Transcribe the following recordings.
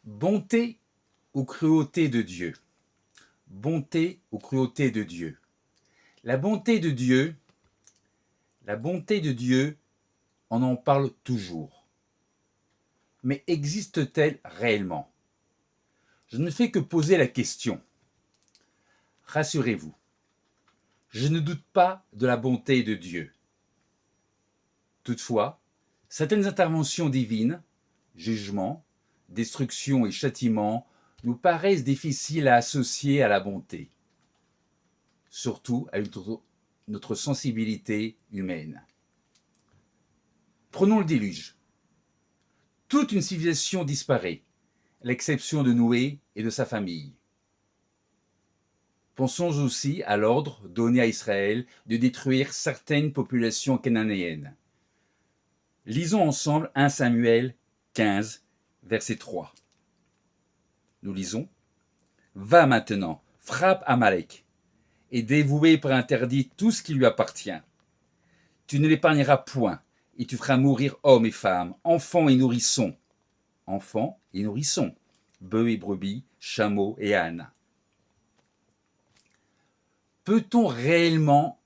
Bonté ou cruauté de Dieu? Bonté ou cruauté de Dieu? La bonté de Dieu, la bonté de Dieu, on en parle toujours. Mais existe-t-elle réellement? Je ne fais que poser la question. Rassurez-vous, je ne doute pas de la bonté de Dieu. Toutefois, certaines interventions divines, jugement, destruction et châtiment, nous paraissent difficiles à associer à la bonté, surtout à notre sensibilité humaine. Prenons le déluge. Toute une civilisation disparaît, à l'exception de Noé et de sa famille. Pensons aussi à l'ordre donné à Israël de détruire certaines populations cananéennes. Lisons ensemble 1 Samuel 15, verset 3. Nous lisons: Va maintenant, frappe Amalek, et dévoué par interdit tout ce qui lui appartient. Tu ne l'épargneras point, et tu feras mourir hommes et femmes, enfants et nourrissons. Enfants et nourrissons, bœufs et brebis, chameaux et ânes. Peut-on réellement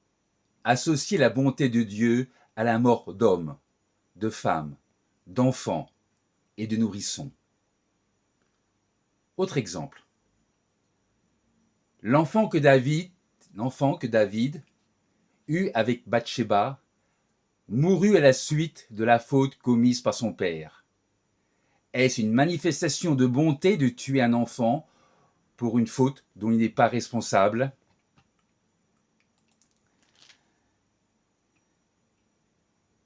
associer la bonté de Dieu à la mort d'hommes, de femmes, d'enfants et de nourrissons? Autre exemple. L'enfant que David eut avec Bathsheba mourut à la suite de la faute commise par son père. Est-ce une manifestation de bonté de tuer un enfant pour une faute dont il n'est pas responsable?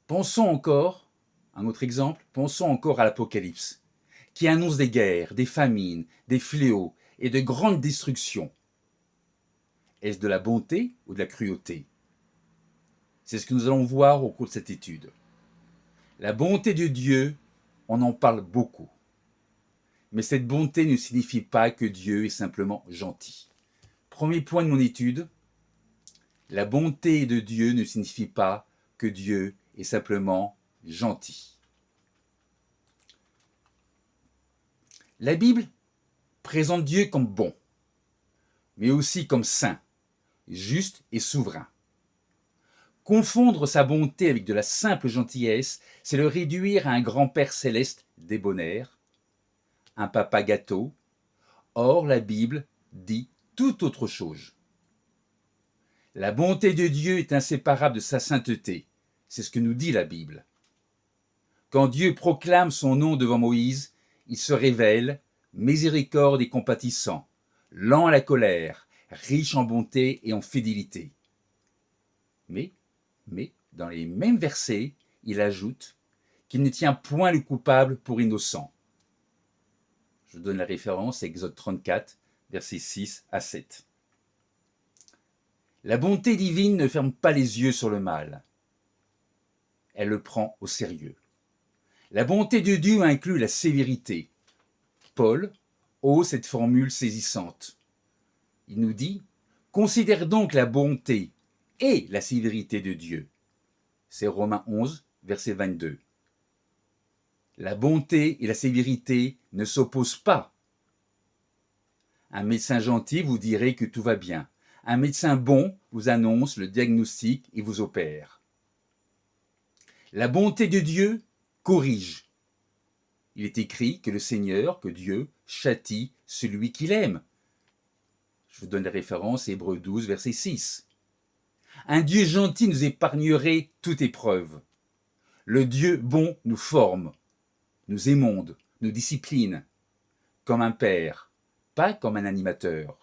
Pensons encore, un autre exemple, pensons encore à l'Apocalypse, qui annonce des guerres, des famines, des fléaux et de grandes destructions. Est-ce de la bonté ou de la cruauté? C'est ce que nous allons voir au cours de cette étude. La bonté de Dieu, on en parle beaucoup. Mais cette bonté ne signifie pas que Dieu est simplement gentil. Premier point de mon étude, la bonté de Dieu ne signifie pas que Dieu est simplement gentil. La Bible présente Dieu comme bon, mais aussi comme saint, juste et souverain. Confondre sa bonté avec de la simple gentillesse, c'est le réduire à un grand-père céleste débonnaire, un papa gâteau. Or, la Bible dit tout autre chose. La bonté de Dieu est inséparable de sa sainteté. C'est ce que nous dit la Bible. Quand Dieu proclame son nom devant Moïse, il se révèle miséricorde et compatissant, lent à la colère, riche en bonté et en fidélité. Mais, dans les mêmes versets, il ajoute qu'il ne tient point le coupable pour innocent. Je donne la référence à Exode 34, versets 6 à 7. La bonté divine ne ferme pas les yeux sur le mal. Elle le prend au sérieux. La bonté de Dieu inclut la sévérité. Paul ose cette formule saisissante. Il nous dit: considère donc la bonté et la sévérité de Dieu. C'est Romains 11, verset 22. La bonté et la sévérité ne s'opposent pas. Un médecin gentil vous dirait que tout va bien. Un médecin bon vous annonce le diagnostic et vous opère. La bonté de Dieu corrige. Il est écrit que le Seigneur, que Dieu, châtie celui qu'il aime. Je vous donne la référence, Hébreux 12, verset 6. Un Dieu gentil nous épargnerait toute épreuve. Le Dieu bon nous forme, nous émonde, nous discipline, comme un père, pas comme un animateur.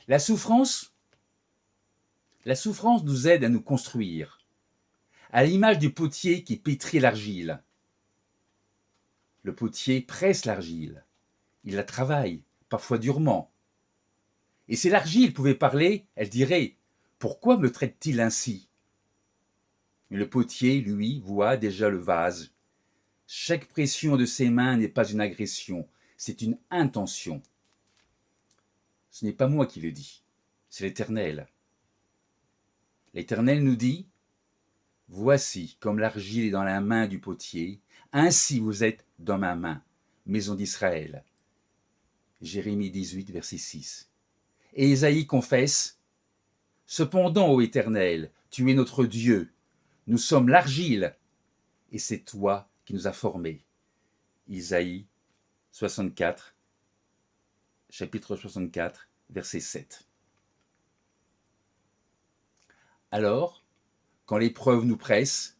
La souffrance nous aide à nous construire, à l'image du potier qui pétrit l'argile. Le potier presse l'argile, il la travaille, parfois durement. Et si l'argile pouvait parler, elle dirait: pourquoi me traite-t-il ainsi? Mais le potier, lui, voit déjà le vase. Chaque pression de ses mains n'est pas une agression, c'est une intention. Ce n'est pas moi qui le dis, c'est l'Éternel. L'Éternel nous dit: voici comme l'argile est dans la main du potier, ainsi vous êtes dans ma main. maison d'Israël. Jérémie 18, verset 6. Et Ésaïe confesse, « Cependant, ô Éternel, tu es notre Dieu, nous sommes l'argile, et c'est toi qui nous as formés. » Isaïe 64, chapitre 64, verset 7. Alors, quand l'épreuve nous presse,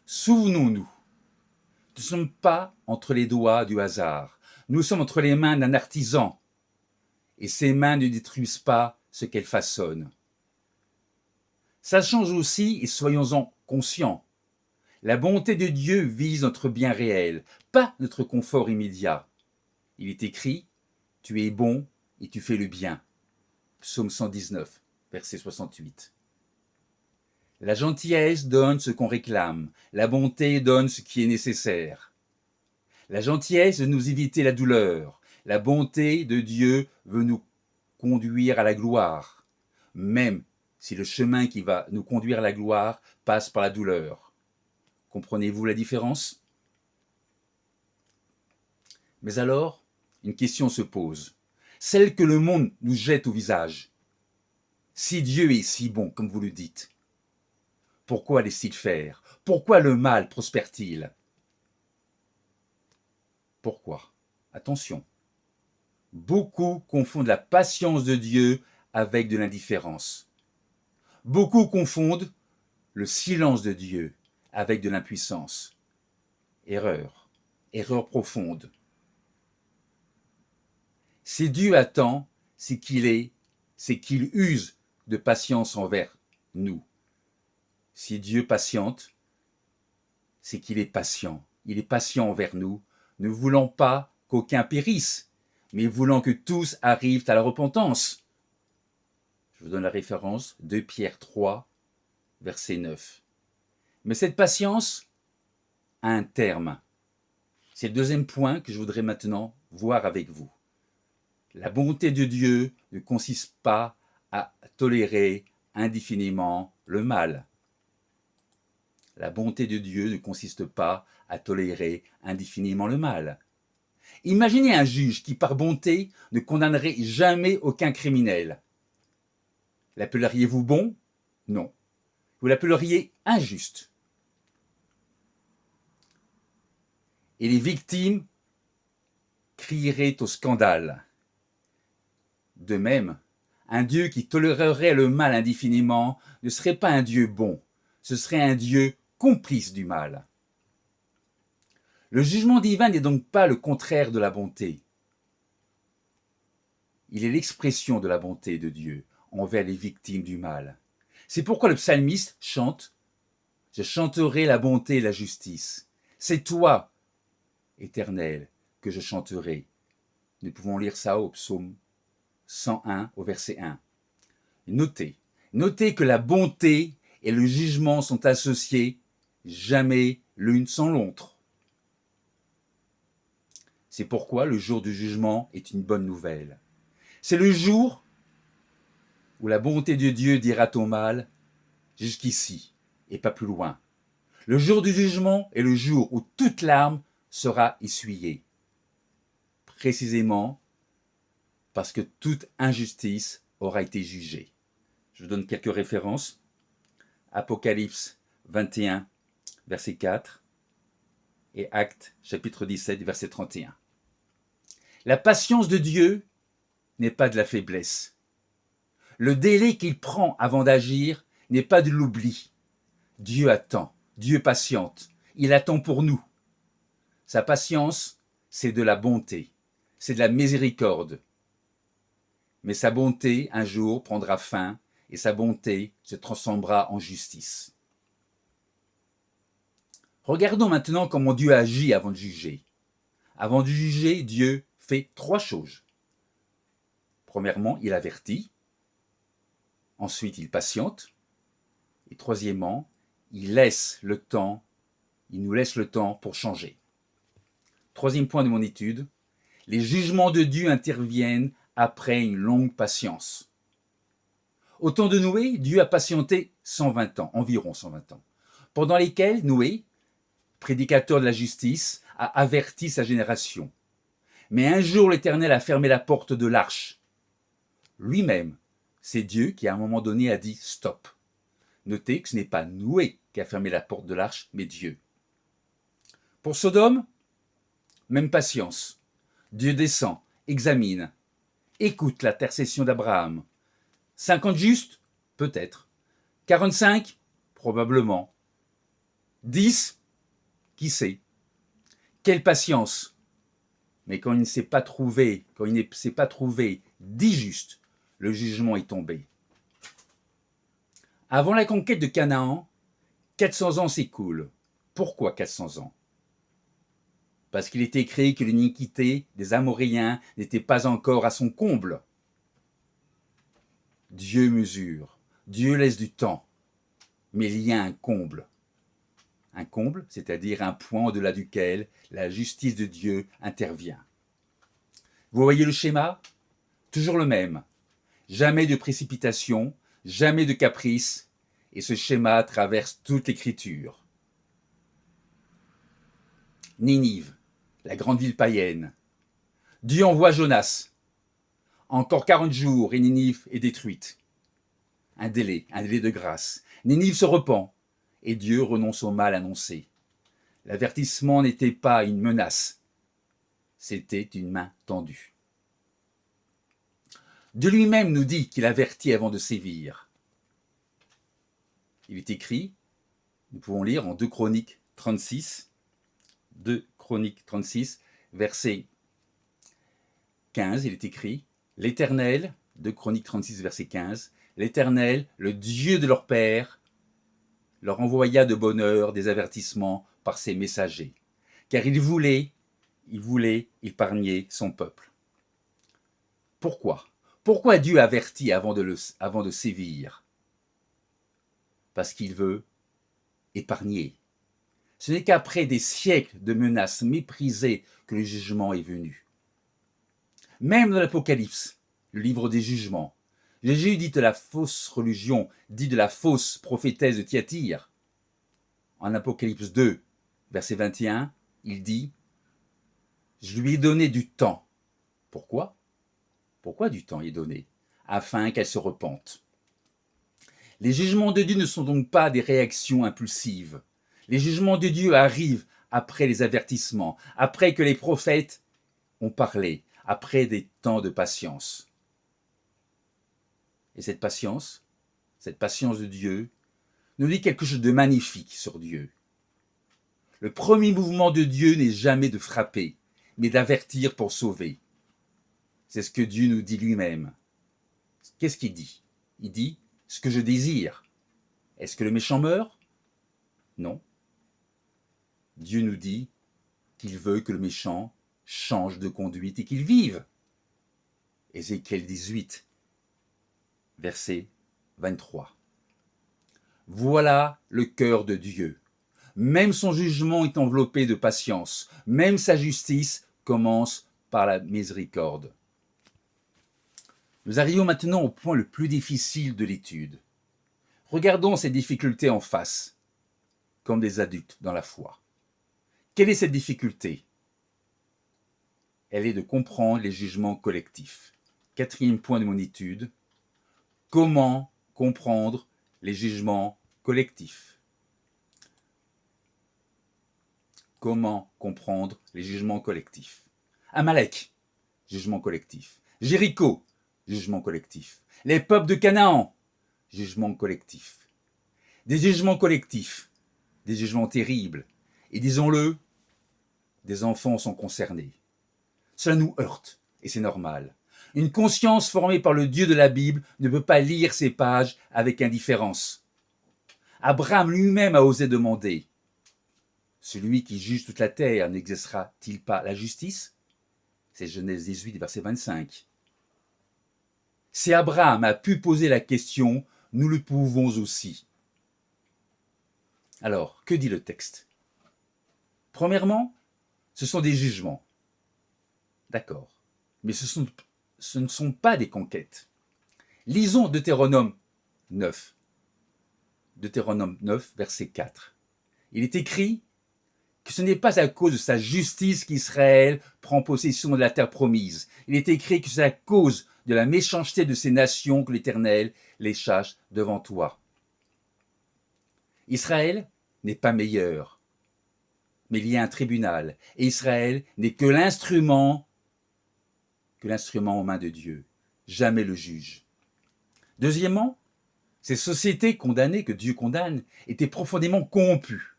souvenons-nous, nous ne sommes pas entre les doigts du hasard, nous sommes entre les mains d'un artisan, et ses mains ne détruisent pas ce qu'elles façonnent. Sachons aussi, et soyons-en conscients, la bonté de Dieu vise notre bien réel, pas notre confort immédiat. Il est écrit, « Tu es bon et tu fais le bien ». Psaume 119, verset 68. La gentillesse donne ce qu'on réclame, la bonté donne ce qui est nécessaire. La gentillesse veut nous éviter la douleur, la bonté de Dieu veut nous conduire à la gloire, même si le chemin qui va nous conduire à la gloire passe par la douleur. Comprenez-vous la différence? Mais alors, une question se pose, celle que le monde nous jette au visage. Si Dieu est si bon, comme vous le dites, pourquoi laisse-t-il faire? Pourquoi le mal prospère-t-il? Pourquoi? Attention. Beaucoup confondent la patience de Dieu avec de l'indifférence. Beaucoup confondent le silence de Dieu avec de l'impuissance. Erreur. Erreur profonde. Si Dieu attend, c'est qu'il use de patience envers nous. Si Dieu patiente, c'est qu'il est patient. Il est patient envers nous, ne voulant pas qu'aucun périsse, mais voulant que tous arrivent à la repentance. Je vous donne la référence, 2 Pierre 3, verset 9. Mais cette patience a un terme. C'est le deuxième point que je voudrais maintenant voir avec vous. La bonté de Dieu ne consiste pas à tolérer indéfiniment le mal. La bonté de Dieu ne consiste pas à tolérer indéfiniment le mal. Imaginez un juge qui, par bonté, ne condamnerait jamais aucun criminel. L'appelleriez-vous bon? Non. Vous l'appelleriez injuste. Et les victimes crieraient au scandale. De même, un Dieu qui tolérerait le mal indéfiniment ne serait pas un Dieu bon, ce serait un Dieu complice du mal. Le jugement divin n'est donc pas le contraire de la bonté. Il est l'expression de la bonté de Dieu envers les victimes du mal. C'est pourquoi le psalmiste chante « Je chanterai la bonté et la justice. C'est toi, Éternel, que je chanterai. » Nous pouvons lire ça au psaume 101 au verset 1. Notez que la bonté et le jugement sont associés, jamais l'une sans l'autre. C'est pourquoi le jour du jugement est une bonne nouvelle. C'est le jour où la bonté de Dieu dira au mal, jusqu'ici et pas plus loin. Le jour du jugement est le jour où toute larme sera essuyée. Précisément parce que toute injustice aura été jugée. Je vous donne quelques références. Apocalypse 21, verset 4 et Actes, chapitre 17, verset 31. La patience de Dieu n'est pas de la faiblesse. Le délai qu'il prend avant d'agir n'est pas de l'oubli. Dieu attend, Dieu patiente, il attend pour nous. Sa patience, c'est de la bonté, c'est de la miséricorde. Mais sa bonté, un jour, prendra fin et sa bonté se transformera en justice. Regardons maintenant comment Dieu agit avant de juger. Avant de juger, Dieu fait 3 choses. Premièrement, il avertit. Ensuite, il patiente. Et troisièmement, il nous laisse le temps pour changer. Troisième point de mon étude, les jugements de Dieu interviennent après une longue patience. Au temps de Noé, Dieu a patienté 120 ans, environ 120 ans, pendant lesquels Noé, prédicateur de la justice, a averti sa génération. Mais un jour l'Éternel a fermé la porte de l'arche. Lui-même, c'est Dieu qui à un moment donné a dit « stop ». Notez que ce n'est pas Noé qui a fermé la porte de l'arche, mais Dieu. Pour Sodome, même patience. Dieu descend, examine, écoute l'intercession d'Abraham. 50 justes? Peut-être. 45? Probablement. 10? Qui sait? Quelle patience! Mais quand il ne s'est pas trouvé, 10 justes, le jugement est tombé. Avant la conquête de Canaan, 400 ans s'écoulent. Pourquoi 400 ans? Parce qu'il est écrit que l'iniquité des Amoréens n'était pas encore à son comble. Dieu mesure, Dieu laisse du temps, mais il y a un comble. Un comble, c'est-à-dire un point au-delà duquel la justice de Dieu intervient. Vous voyez le schéma? Toujours le même. Jamais de précipitation, jamais de caprice, et ce schéma traverse toute l'écriture. Ninive, la grande ville païenne. Dieu envoie Jonas. Encore 40 jours et Ninive est détruite. Un délai de grâce. Ninive se repent et Dieu renonce au mal annoncé. L'avertissement n'était pas une menace, c'était une main tendue. De lui-même nous dit qu'il avertit avant de sévir. Il est écrit, nous pouvons lire en 2 Chroniques 36, verset 15, il est écrit « L'Éternel » 2 Chroniques 36, verset 15, « L'Éternel, le Dieu de leur père, leur envoya de bonne heure des avertissements par ses messagers, car il voulait épargner son peuple. » Pourquoi? Pourquoi Dieu avertit avant de sévir? Parce qu'il veut épargner. Ce n'est qu'après des siècles de menaces méprisées que le jugement est venu. Même dans l'Apocalypse, le livre des jugements, Jésus dit de la fausse religion, dit de la fausse prophétesse de Thyatire. En Apocalypse 2, verset 21, il dit « Je lui ai donné du temps. » Pourquoi? Pourquoi du temps est donné? Afin qu'elle se repente. Les jugements de Dieu ne sont donc pas des réactions impulsives. Les jugements de Dieu arrivent après les avertissements, après que les prophètes ont parlé, après des temps de patience. Et cette patience de Dieu, nous dit quelque chose de magnifique sur Dieu. Le premier mouvement de Dieu n'est jamais de frapper, mais d'avertir pour sauver. C'est ce que Dieu nous dit lui-même. Qu'est-ce qu'il dit? Il dit « ce que je désire ». Est-ce que le méchant meurt? Non. Dieu nous dit qu'il veut que le méchant change de conduite et qu'il vive. Ézéchiel 18, verset 23. Voilà le cœur de Dieu. Même son jugement est enveloppé de patience. Même sa justice commence par la miséricorde. Nous arrivons maintenant au point le plus difficile de l'étude. Regardons ces difficultés en face, comme des adultes dans la foi. Quelle est cette difficulté? Elle est de comprendre les jugements collectifs. 4e point de mon étude. Comment comprendre les jugements collectifs? Comment comprendre les jugements collectifs? Amalek, jugement collectif. Jéricho, jugement collectif. Les peuples de Canaan, jugement collectif. Des jugements collectifs, des jugements terribles. Et disons-le, des enfants sont concernés. Cela nous heurte, et c'est normal. Une conscience formée par le Dieu de la Bible ne peut pas lire ces pages avec indifférence. Abraham lui-même a osé demander « Celui qui juge toute la terre n'exercera-t-il pas la justice ?» C'est Genèse 18, verset 25. Si Abraham a pu poser la question, nous le pouvons aussi. Alors, que dit le texte? Premièrement, ce sont des jugements. D'accord. Mais ce ne sont pas des conquêtes. Lisons Deutéronome 9. Deutéronome 9, verset 4. Il est écrit que ce n'est pas à cause de sa justice qu'Israël prend possession de la terre promise. Il est écrit que c'est à cause de la méchanceté de ces nations que l'Éternel les chasse devant toi. Israël n'est pas meilleur, mais il y a un tribunal, et Israël n'est que l'instrument aux mains de Dieu, jamais le juge. Deuxièmement, ces sociétés condamnées, que Dieu condamne, étaient profondément corrompues.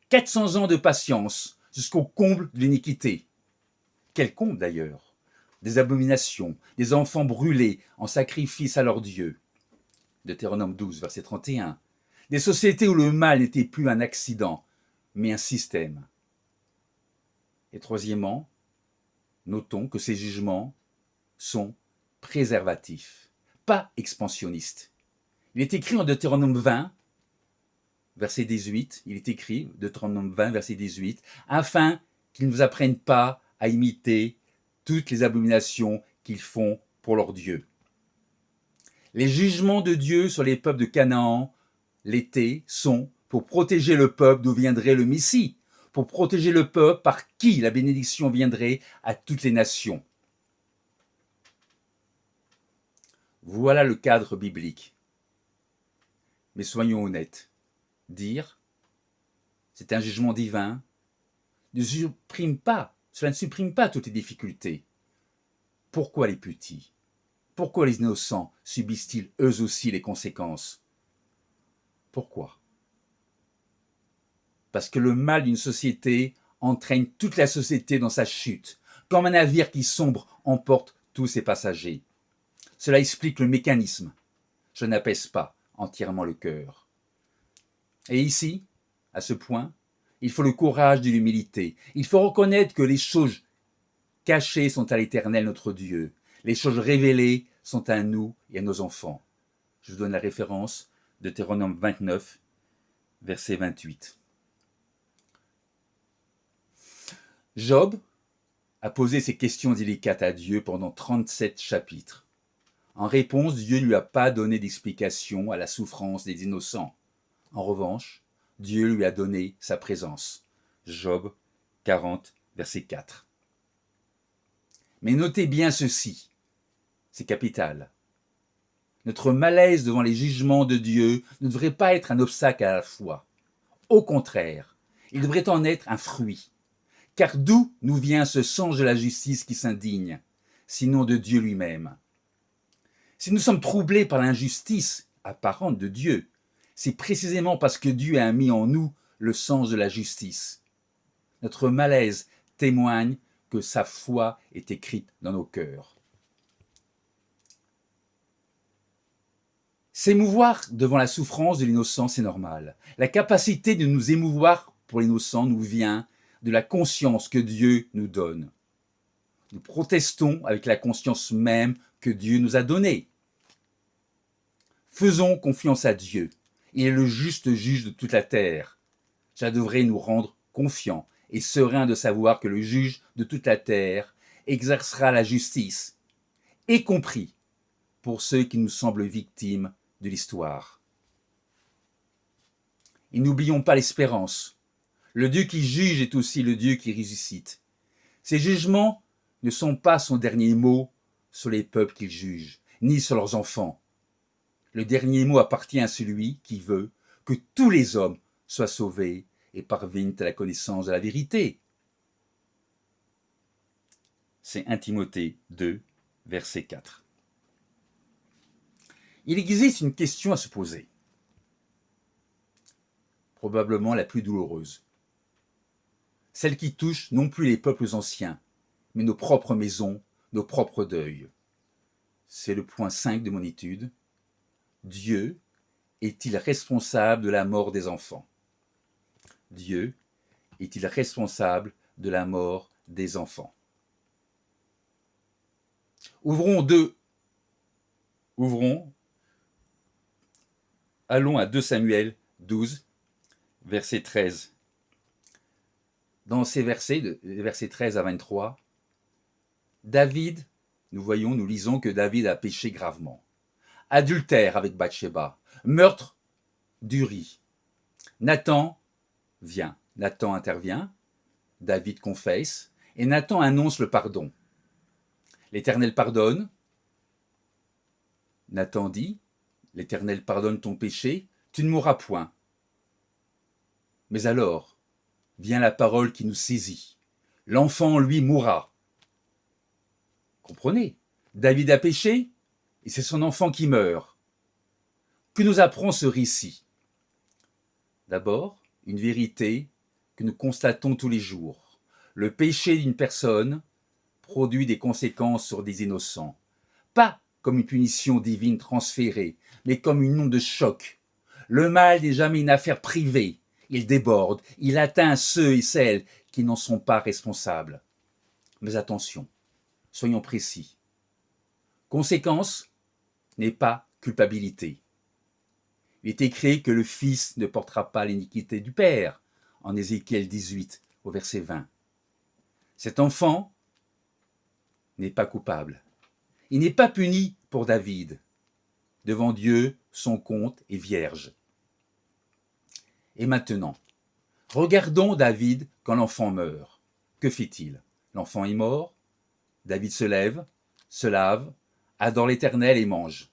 400 ans de patience jusqu'au comble de l'iniquité. Quel comble d'ailleurs? Des abominations, des enfants brûlés en sacrifice à leur Dieu. Deutéronome 12, verset 31. Des sociétés où le mal n'était plus un accident, mais un système. Et troisièmement, notons que ces jugements sont préservatifs, pas expansionnistes. Il est écrit en Deutéronome 20, verset 18, il est écrit, Deutéronome 20, verset 18, afin qu'ils ne vous apprennent pas à imiter toutes les abominations qu'ils font pour leur Dieu. Les jugements de Dieu sur les peuples de Canaan, l'été, sont pour protéger le peuple d'où viendrait le Messie, pour protéger le peuple par qui la bénédiction viendrait à toutes les nations. Voilà le cadre biblique. Mais soyons honnêtes. Dire c'est un jugement divin cela ne supprime pas toutes les difficultés. Pourquoi les petits? Pourquoi les innocents subissent-ils eux aussi les conséquences? Pourquoi? Parce que le mal d'une société entraîne toute la société dans sa chute, comme un navire qui sombre emporte tous ses passagers. Cela explique le mécanisme. Je n'apaise pas entièrement le cœur. Et ici, à ce point, il faut le courage de l'humilité. Il faut reconnaître que les choses cachées sont à l'Éternel notre Dieu. Les choses révélées sont à nous et à nos enfants. Je vous donne la référence de Deutéronome 29, verset 28. Job a posé ces questions délicates à Dieu pendant 37 chapitres. En réponse, Dieu ne lui a pas donné d'explication à la souffrance des innocents. En revanche, Dieu lui a donné sa présence. Job 40, verset 4. Mais notez bien ceci, c'est capital. Notre malaise devant les jugements de Dieu ne devrait pas être un obstacle à la foi. Au contraire, il devrait en être un fruit. Car d'où nous vient ce sens de la justice qui s'indigne, sinon de Dieu lui-même? Si nous sommes troublés par l'injustice apparente de Dieu, c'est précisément parce que Dieu a mis en nous le sens de la justice. Notre malaise témoigne que sa foi est écrite dans nos cœurs. S'émouvoir devant la souffrance de l'innocent, c'est normal. La capacité de nous émouvoir pour l'innocent nous vient de la conscience que Dieu nous donne. Nous protestons avec la conscience même que Dieu nous a donnée. Faisons confiance à Dieu. Il est le juste juge de toute la terre. Cela devrait nous rendre confiants et sereins de savoir que le juge de toute la terre exercera la justice, y compris pour ceux qui nous semblent victimes de l'histoire. Et n'oublions pas l'espérance. Le Dieu qui juge est aussi le Dieu qui ressuscite. Ces jugements ne sont pas son dernier mot sur les peuples qu'il juge, ni sur leurs enfants. Le dernier mot appartient à celui qui veut que tous les hommes soient sauvés et parviennent à la connaissance de la vérité. C'est 1 Timothée 2, verset 4. Il existe une question à se poser, probablement la plus douloureuse, celle qui touche non plus les peuples anciens, mais nos propres maisons, nos propres deuils. C'est le point 5 de mon étude. Dieu est-il responsable de la mort des enfants? Dieu est-il responsable de la mort des enfants? Allons à 2 Samuel 12, verset 13. Dans ces versets, versets 13 à 23, nous lisons que David a péché gravement. Adultère avec Bathsheba, meurtre d'Uri. Nathan vient. Nathan intervient, David confesse, et Nathan annonce le pardon. L'Éternel pardonne. Nathan dit, l'Éternel pardonne ton péché, tu ne mourras point. Mais alors, vient la parole qui nous saisit. L'enfant, lui, mourra. Comprenez, David a péché, et c'est son enfant qui meurt. Que nous apprend ce récit? D'abord, une vérité que nous constatons tous les jours. Le péché d'une personne produit des conséquences sur des innocents. Pas comme une punition divine transférée, mais comme une onde de choc. Le mal n'est jamais une affaire privée. Il déborde, il atteint ceux et celles qui n'en sont pas responsables. Mais attention, soyons précis. Conséquence n'est pas culpabilité. Il est écrit que le Fils ne portera pas l'iniquité du Père, en Ézéchiel 18, au verset 20. Cet enfant n'est pas coupable. Il n'est pas puni pour David. Devant Dieu, son compte est vierge. Et maintenant, regardons David quand l'enfant meurt. Que fait-il? L'enfant est mort, David se lève, se lave, adore l'Éternel et mange.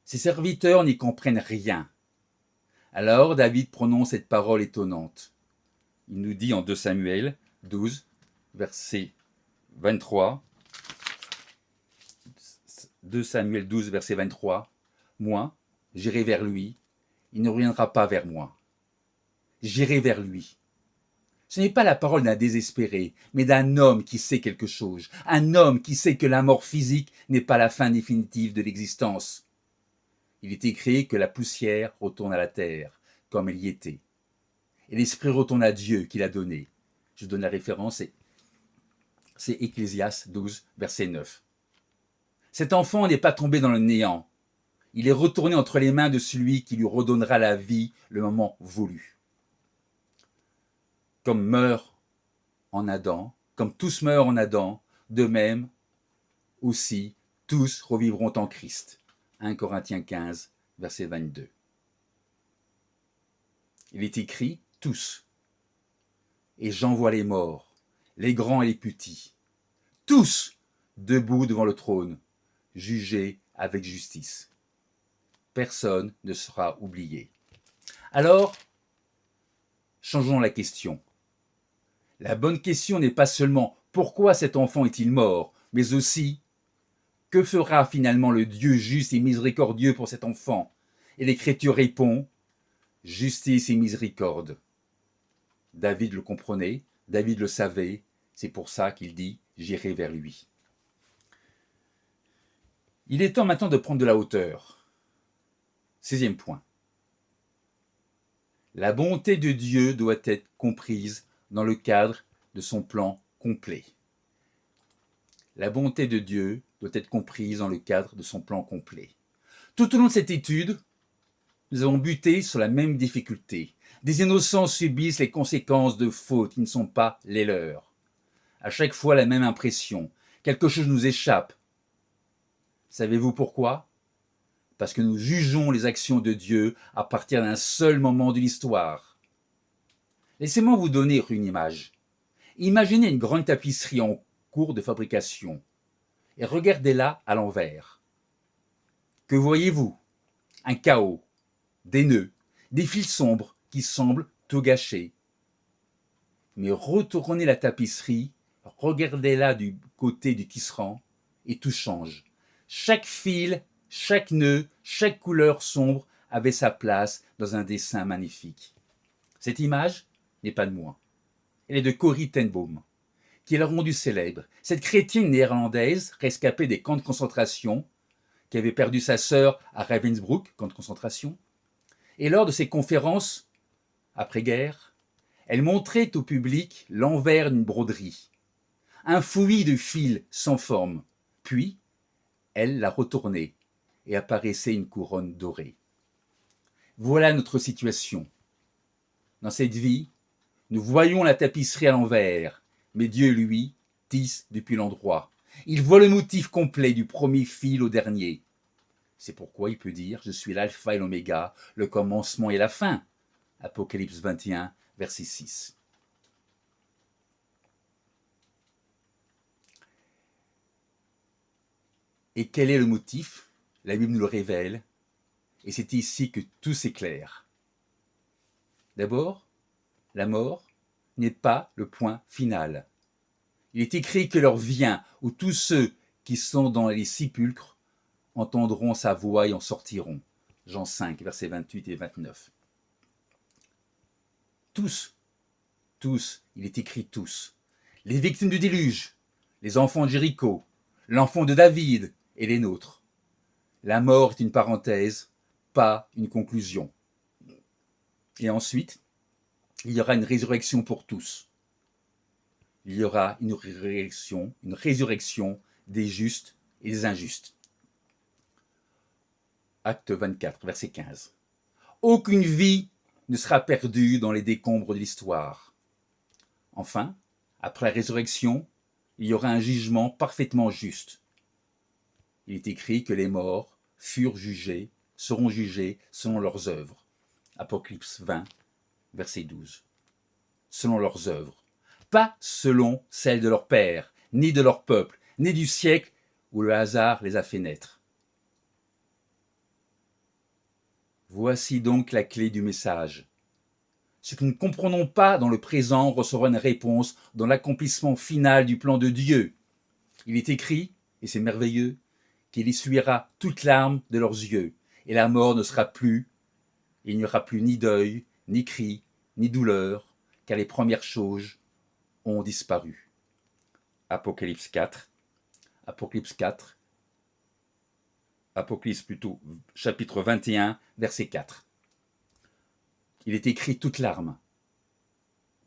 Ses serviteurs n'y comprennent rien. Alors David prononce cette parole étonnante. Il nous dit en 2 Samuel 12, verset 23, 2 Samuel 12, verset 23, « Moi, j'irai vers lui, il ne reviendra pas vers moi. J'irai vers lui. » Ce n'est pas la parole d'un désespéré, mais d'un homme qui sait quelque chose, un homme qui sait que la mort physique n'est pas la fin définitive de l'existence. Il est écrit que la poussière retourne à la terre, comme elle y était. Et l'esprit retourne à Dieu qui l'a donné. Je donne la référence, c'est Ecclésiaste 12, verset 9. Cet enfant n'est pas tombé dans le néant. Il est retourné entre les mains de celui qui lui redonnera la vie le moment voulu. Comme meurt en Adam, comme tous meurent en Adam, de même aussi tous revivront en Christ. 1 Corinthiens 15, verset 22. Il est écrit « tous ». Et j'envoie les morts, les grands et les petits, tous debout devant le trône, jugés avec justice. Personne ne sera oublié. Alors, changeons la question. La bonne question n'est pas seulement « pourquoi cet enfant est-il mort ?», mais aussi « que fera finalement le Dieu juste et miséricordieux pour cet enfant ?» Et l'Écriture répond « justice et miséricorde ». David le comprenait, David le savait, c'est pour ça qu'il dit « j'irai vers lui ». Il est temps maintenant de prendre de la hauteur. 6e point. La bonté de Dieu doit être comprise dans le cadre de son plan complet. La bonté de Dieu doit être comprise dans le cadre de son plan complet. Tout au long de cette étude, nous avons buté sur la même difficulté. Des innocents subissent les conséquences de fautes qui ne sont pas les leurs. À chaque fois, la même impression. Quelque chose nous échappe. Savez-vous pourquoi? Parce que nous jugeons les actions de Dieu à partir d'un seul moment de l'histoire. Laissez-moi vous donner une image. Imaginez une grande tapisserie en cours de fabrication et regardez-la à l'envers. Que voyez-vous? Un chaos, des nœuds, des fils sombres qui semblent tout gâcher. Mais retournez la tapisserie, regardez-la du côté du tisserand et tout change. Chaque fil, chaque nœud, chaque couleur sombre avait sa place dans un dessin magnifique. Cette image n'est pas de moi. Elle est de Corrie ten Boom, qui l'a rendue célèbre. Cette chrétienne néerlandaise, rescapée des camps de concentration, qui avait perdu sa sœur à Ravensbrück, camp de concentration, et lors de ses conférences après-guerre, elle montrait au public l'envers d'une broderie, un fouillis de fils sans forme, puis elle la retournait et apparaissait une couronne dorée. Voilà notre situation. Dans cette vie, nous voyons la tapisserie à l'envers, mais Dieu, lui, tisse depuis l'endroit. Il voit le motif complet du premier fil au dernier. C'est pourquoi il peut dire « Je suis l'alpha et l'oméga, le commencement et la fin ». Apocalypse 21, verset 6. Et quel est le motif? La Bible nous le révèle, et c'est ici que tout s'éclaire. D'abord, la mort n'est pas le point final. Il est écrit que l'heure vient où tous ceux qui sont dans les sépulcres entendront sa voix et en sortiront. Jean 5, versets 28 et 29. Tous, il est écrit tous. Les victimes du déluge, les enfants de Jéricho, l'enfant de David et les nôtres. La mort est une parenthèse, pas une conclusion. Et ensuite, il y aura une résurrection pour tous. Il y aura une résurrection des justes et des injustes. Acte 24, verset 15. Aucune vie ne sera perdue dans les décombres de l'histoire. Enfin, après la résurrection, il y aura un jugement parfaitement juste. Il est écrit que les morts seront jugés selon leurs œuvres. Apocalypse 20, verset 12. Selon leurs œuvres. Pas selon celles de leur père, ni de leur peuple, ni du siècle où le hasard les a fait naître. Voici donc la clé du message. Ce que nous ne comprenons pas dans le présent recevra une réponse dans l'accomplissement final du plan de Dieu. Il est écrit, et c'est merveilleux, qu'il essuiera toute larme de leurs yeux, et la mort ne sera plus, et il n'y aura plus ni deuil, ni cri, ni douleur, car les premières choses ont disparu. Apocalypse chapitre 21, verset 4. Il est écrit toute larme,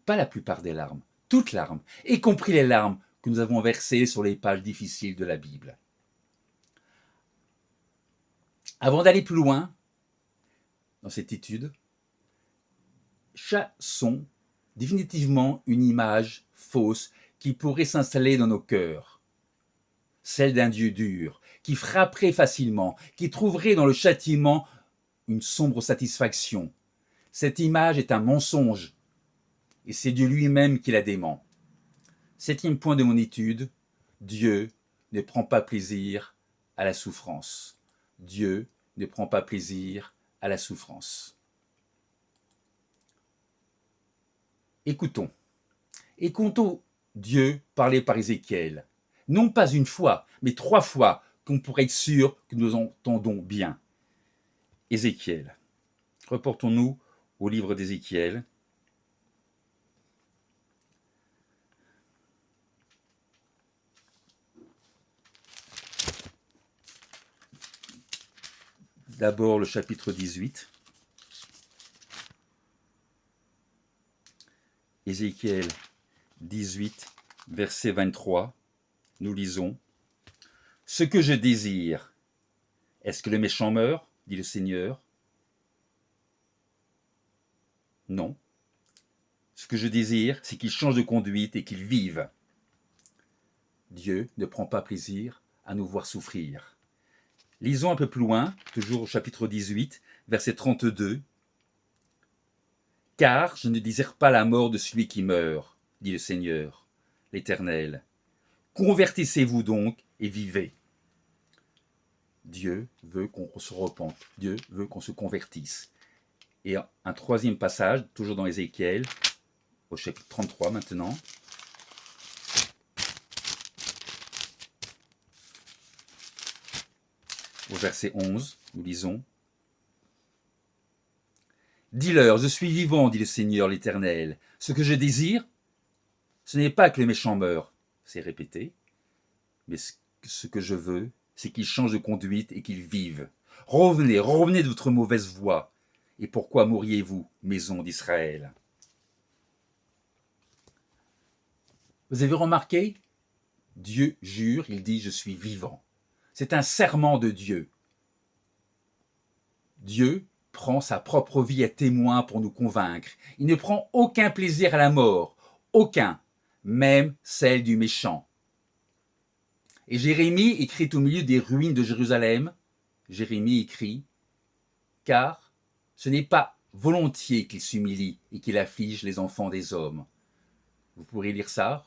pas la plupart des larmes, toutes larmes, y compris les larmes que nous avons versées sur les pages difficiles de la Bible. Avant d'aller plus loin dans cette étude, chassons définitivement une image fausse qui pourrait s'installer dans nos cœurs. Celle d'un Dieu dur, qui frapperait facilement, qui trouverait dans le châtiment une sombre satisfaction. Cette image est un mensonge, et c'est Dieu lui-même qui la dément. 7e point de mon étude, Dieu ne prend pas plaisir à la souffrance. Dieu ne prend pas plaisir à la souffrance. Écoutons Dieu parler par Ézéchiel. Non pas une fois, mais 3 fois, qu'on pourrait être sûr que nous entendons bien. Ézéchiel. Reportons-nous au livre d'Ézéchiel. D'abord le chapitre 18. Ézéchiel 18, verset 23. Nous lisons. Ce que je désire, est-ce que le méchant meurt, dit le Seigneur? Non. Ce que je désire, c'est qu'il change de conduite et qu'il vive. Dieu ne prend pas plaisir à nous voir souffrir. Lisons un peu plus loin, toujours au chapitre 18, verset 32. Car je ne désire pas la mort de celui qui meurt, dit le Seigneur, l'Éternel. Convertissez-vous donc et vivez. Dieu veut qu'on se repente, Dieu veut qu'on se convertisse. Et un 3e passage, toujours dans Ézéchiel, au chapitre 33 maintenant. Au verset 11, nous lisons. Dis-leur, je suis vivant, dit le Seigneur l'Éternel. Ce que je désire, ce n'est pas que le méchant meure, c'est répété, mais ce que je veux, c'est qu'il change de conduite et qu'il vive. Revenez de votre mauvaise voie. Et pourquoi mourriez-vous, maison d'Israël? Vous avez remarqué? Dieu jure, il dit, je suis vivant. C'est un serment de Dieu. Dieu prend sa propre vie à témoin pour nous convaincre. Il ne prend aucun plaisir à la mort, aucun, même celle du méchant. Et Jérémie écrit au milieu des ruines de Jérusalem, Jérémie écrit, car ce n'est pas volontiers qu'il s'humilie et qu'il afflige les enfants des hommes. Vous pourrez lire ça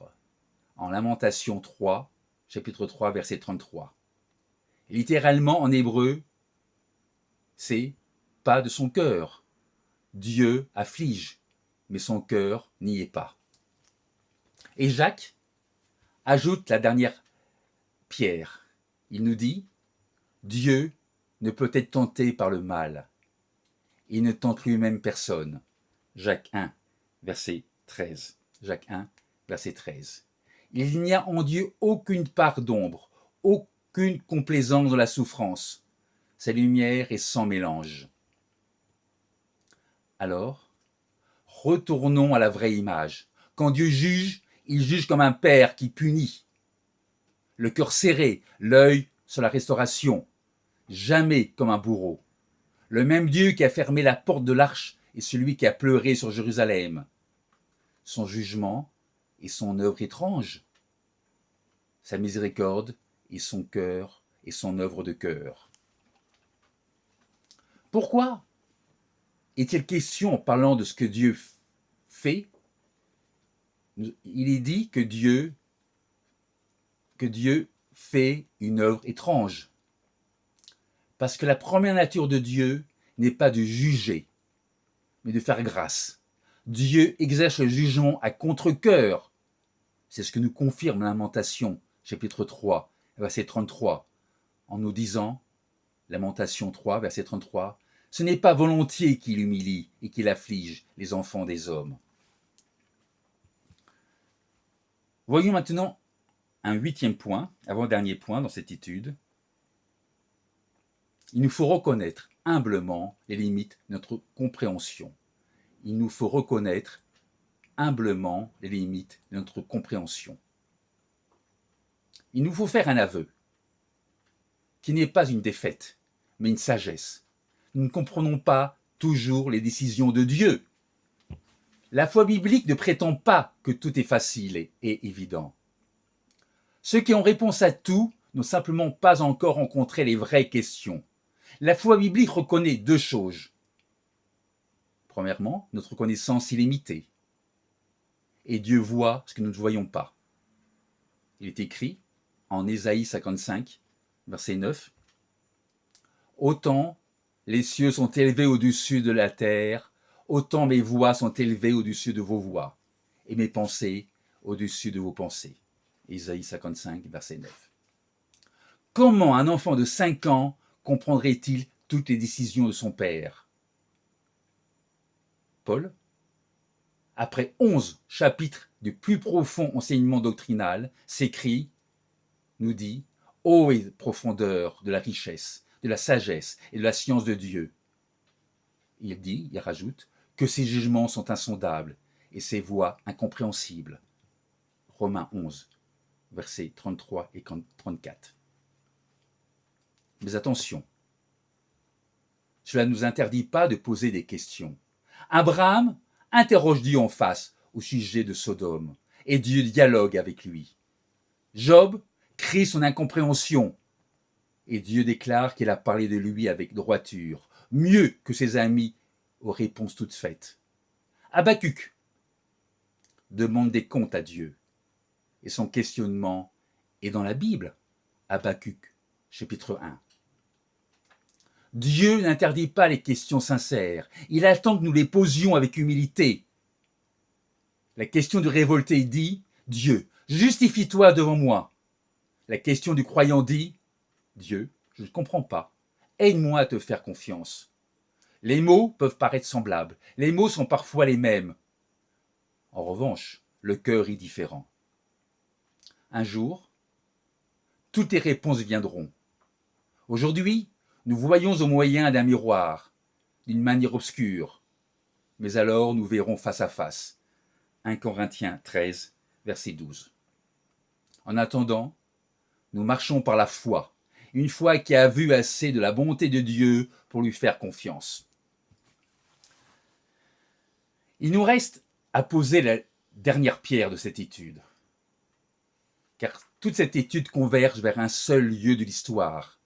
en Lamentation 3, chapitre 3, verset 33. Littéralement, en hébreu, c'est « pas de son cœur ». Dieu afflige, mais son cœur n'y est pas. Et Jacques ajoute la dernière pierre. Il nous dit « Dieu ne peut être tenté par le mal. Il ne tente lui-même personne. » Jacques 1, verset 13. Jacques 1, verset 13. Il n'y a en Dieu aucune part d'ombre, aucune complaisance dans la souffrance. Sa lumière est sans mélange. Alors, retournons à la vraie image. Quand Dieu juge, il juge comme un père qui punit. Le cœur serré, l'œil sur la restauration. Jamais comme un bourreau. Le même Dieu qui a fermé la porte de l'arche est celui qui a pleuré sur Jérusalem. Son jugement est son œuvre étrange. Sa miséricorde est son cœur et son œuvre de cœur. Pourquoi est-il question, en parlant de ce que Dieu fait, il est dit que Dieu fait une œuvre étrange. Parce que la première nature de Dieu n'est pas de juger, mais de faire grâce. Dieu exerce le jugement à contre-cœur. C'est ce que nous confirme Lamentation, chapitre 3, verset 33, en nous disant, Lamentation 3, verset 33, « Ce n'est pas volontiers qu'il humilie et qu'il afflige les enfants des hommes. » Voyons maintenant un 8e point, avant-dernier point dans cette étude. Il nous faut reconnaître humblement les limites de notre compréhension. Il nous faut reconnaître humblement les limites de notre compréhension. Il nous faut faire un aveu, qui n'est pas une défaite, mais une sagesse. Nous ne comprenons pas toujours les décisions de Dieu. La foi biblique ne prétend pas que tout est facile et évident. Ceux qui ont réponse à tout n'ont simplement pas encore rencontré les vraies questions. La foi biblique reconnaît 2 choses. Premièrement, notre connaissance illimitée. Et Dieu voit ce que nous ne voyons pas. Il est écrit en Ésaïe 55, verset 9, « Autant les cieux sont élevés au-dessus de la terre, autant mes voix sont élevées au-dessus de vos voix, et mes pensées au-dessus de vos pensées. » Ésaïe 55, verset 9. Comment un enfant de 5 ans comprendrait-il toutes les décisions de son père? Paul, après 11 chapitres du plus profond enseignement doctrinal, s'écrit, nous dit, « Ô profondeur de la richesse, de la sagesse et de la science de Dieu. » Il rajoute, que ses jugements sont insondables et ses voies incompréhensibles. Romains 11, versets 33 et 34. Mais attention, cela ne nous interdit pas de poser des questions. Abraham interroge Dieu en face au sujet de Sodome et Dieu dialogue avec lui. Job crie son incompréhension et Dieu déclare qu'il a parlé de lui avec droiture, mieux que ses amis aux réponses toutes faites. Habakkuk demande des comptes à Dieu et son questionnement est dans la Bible, Habakkuk, chapitre 1. Dieu n'interdit pas les questions sincères, il attend que nous les posions avec humilité. La question du révolté dit « Dieu, justifie-toi devant moi ». La question du croyant dit « Dieu, je ne comprends pas, aide-moi à te faire confiance ». Les mots peuvent paraître semblables, les mots sont parfois les mêmes. En revanche, le cœur est différent. Un jour, toutes les réponses viendront. Aujourd'hui, nous voyons au moyen d'un miroir, d'une manière obscure, mais alors nous verrons face à face. 1 Corinthiens 13, verset 12. En attendant, nous marchons par la foi, une foi qui a vu assez de la bonté de Dieu pour lui faire confiance. Il nous reste à poser la dernière pierre de cette étude, car toute cette étude converge vers un seul lieu de l'histoire,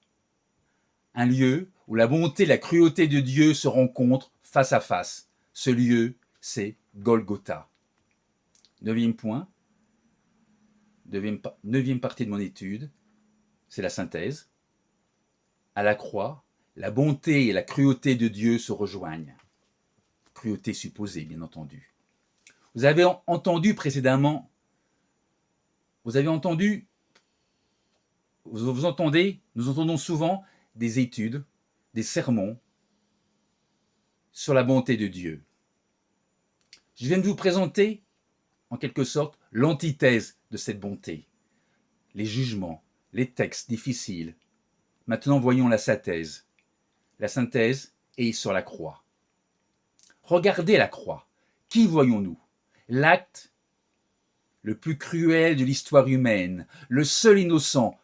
un lieu où la bonté et la cruauté de Dieu se rencontrent face à face. Ce lieu, c'est Golgotha. Neuvième point, neuvième partie de mon étude, c'est la synthèse. À la croix, la bonté et la cruauté de Dieu se rejoignent. Cruauté supposée, bien entendu. Vous avez entendu précédemment, nous entendons souvent des études, des sermons sur la bonté de Dieu. Je viens de vous présenter, en quelque sorte, l'antithèse de cette bonté. Les jugements, les textes difficiles. Maintenant, voyons la synthèse. La synthèse est sur la croix. Regardez la croix. Qui voyons-nous? L'acte le plus cruel de l'histoire humaine, le seul innocent,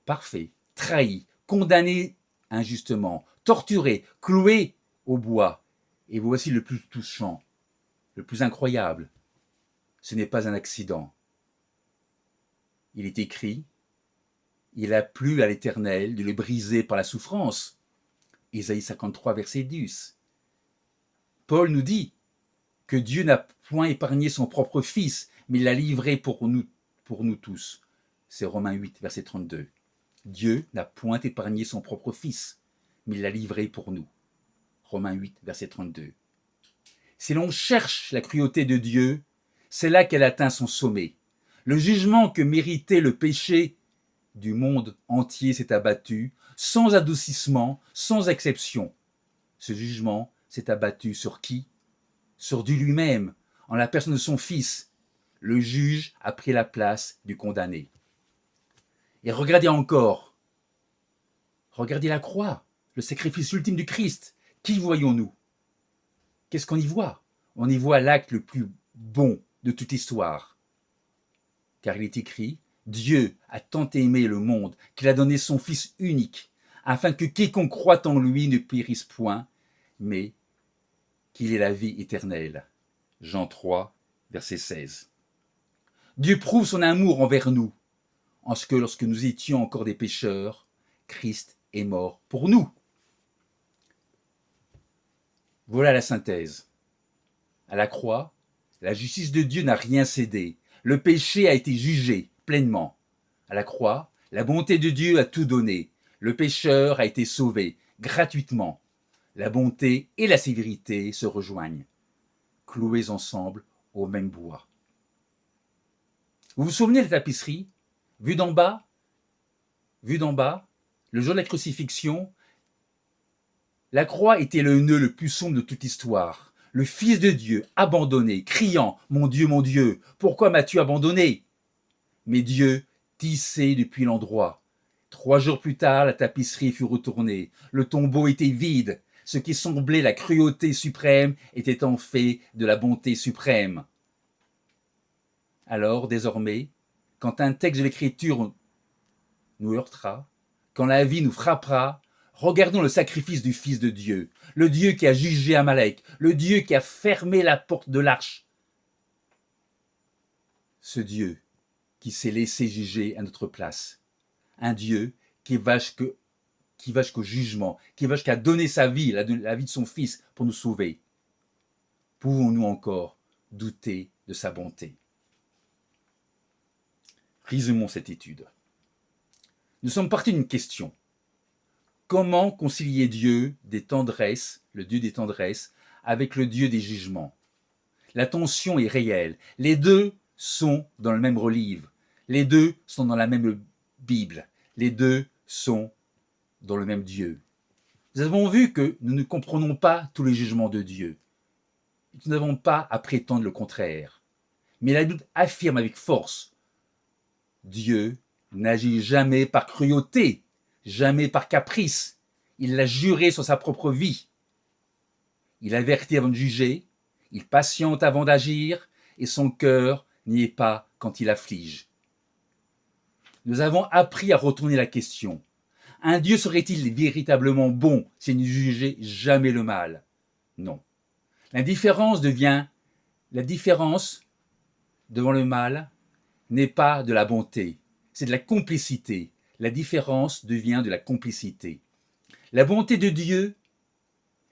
parfait, trahi, condamné injustement, torturé, cloué au bois. Et voici le plus touchant, le plus incroyable. Ce n'est pas un accident. Il est écrit, il a plu à l'Éternel de le briser par la souffrance. Ésaïe 53, verset 10. Paul nous dit que Dieu n'a point épargné son propre Fils, mais l'a livré pour nous tous. C'est Romains 8, verset 32. Dieu n'a point épargné son propre Fils, mais l'a livré pour nous. Romains 8, verset 32. Si l'on cherche la cruauté de Dieu, c'est là qu'elle atteint son sommet. Le jugement que méritait le péché du monde entier s'est abattu, sans adoucissement, sans exception. Ce jugement s'est abattu sur qui? Sur Dieu lui-même, en la personne de son Fils. Le juge a pris la place du condamné. Et regardez encore. Regardez la croix, le sacrifice ultime du Christ. Qui voyons-nous? Qu'est-ce qu'on y voit? On y voit l'acte le plus bon de toute l'histoire. Car il est écrit, Dieu a tant aimé le monde qu'il a donné son Fils unique, afin que quiconque croit en lui ne périsse point, mais qu'il ait la vie éternelle. Jean 3, verset 16. Dieu prouve son amour envers nous, en ce que lorsque nous étions encore des pécheurs, Christ est mort pour nous. Voilà la synthèse. À la croix, la justice de Dieu n'a rien cédé. Le péché a été jugé pleinement. À la croix, la bonté de Dieu a tout donné. Le pécheur a été sauvé gratuitement. La bonté et la sévérité se rejoignent, clouées ensemble au même bois. Vous vous souvenez de la tapisserie? Vue d'en bas, le jour de la crucifixion, la croix était le nœud le plus sombre de toute l'histoire. Le Fils de Dieu, abandonné, criant « Mon Dieu, pourquoi m'as-tu abandonné ?» Mais Dieu tissait depuis l'endroit. 3 jours plus tard, la tapisserie fut retournée. Le tombeau était vide. Ce qui semblait la cruauté suprême était en fait de la bonté suprême. Alors, désormais, quand un texte de l'Écriture nous heurtera, quand la vie nous frappera, regardons le sacrifice du Fils de Dieu, le Dieu qui a jugé Amalek, le Dieu qui a fermé la porte de l'arche. Ce Dieu qui s'est laissé juger à notre place. Un Dieu qui va jusqu'au jugement, qui va jusqu'à donner sa vie, la vie de son Fils pour nous sauver. Pouvons-nous encore douter de sa bonté? Résumons cette étude. Nous sommes partis d'une question. Comment concilier Dieu des tendresses, le Dieu des tendresses, avec le Dieu des jugements? La tension est réelle. Les deux sont dans le même relive. Les deux sont dans la même Bible. Les deux sont dans le même Dieu. Nous avons vu que nous ne comprenons pas tous les jugements de Dieu. Nous n'avons pas à prétendre le contraire. Mais la Bible affirme avec force: Dieu n'agit jamais par cruauté, jamais par caprice. Il l'a juré sur sa propre vie. Il avertit avant de juger, il patiente avant d'agir, et son cœur n'y est pas quand il afflige. Nous avons appris à retourner la question. Un Dieu serait-il véritablement bon s'il ne jugeait jamais le mal? Non. La différence devant le mal n'est pas de la bonté, c'est de la complicité. La différence devient de la complicité. La bonté de Dieu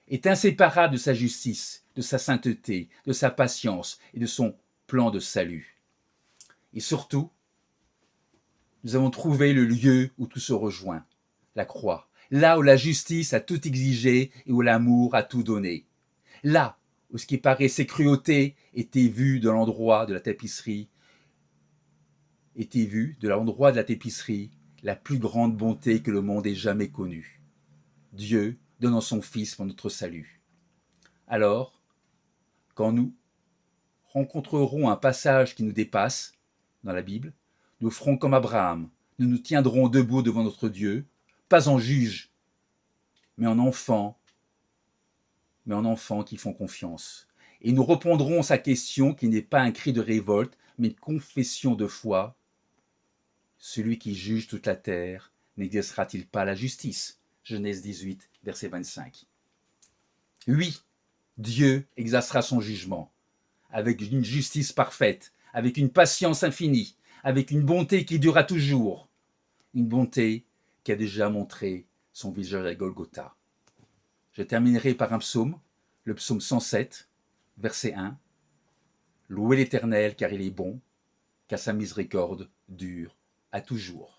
est inséparable de sa justice, de sa sainteté, de sa patience et de son plan de salut. Et surtout, nous avons trouvé le lieu où tout se rejoint, la croix, là où la justice a tout exigé et où l'amour a tout donné. Là où ce qui paraissait cruauté était vu de l'endroit de la tapisserie, la plus grande bonté que le monde ait jamais connue. Dieu donnant son Fils pour notre salut. Alors, quand nous rencontrerons un passage qui nous dépasse dans la Bible, nous ferons comme Abraham, nous nous tiendrons debout devant notre Dieu, pas en juge, mais en enfants qui font confiance. Et nous répondrons à sa question qui n'est pas un cri de révolte, mais une confession de foi. Celui qui juge toute la terre n'exercera-t-il pas la justice? Genèse 18, verset 25. Oui, Dieu exercera son jugement, avec une justice parfaite, avec une patience infinie, avec une bonté qui durera toujours, une bonté qui a déjà montré son visage à Golgotha. Je terminerai par un psaume, le psaume 107, verset 1. Louez l'Éternel car il est bon, car sa miséricorde dure à toujours.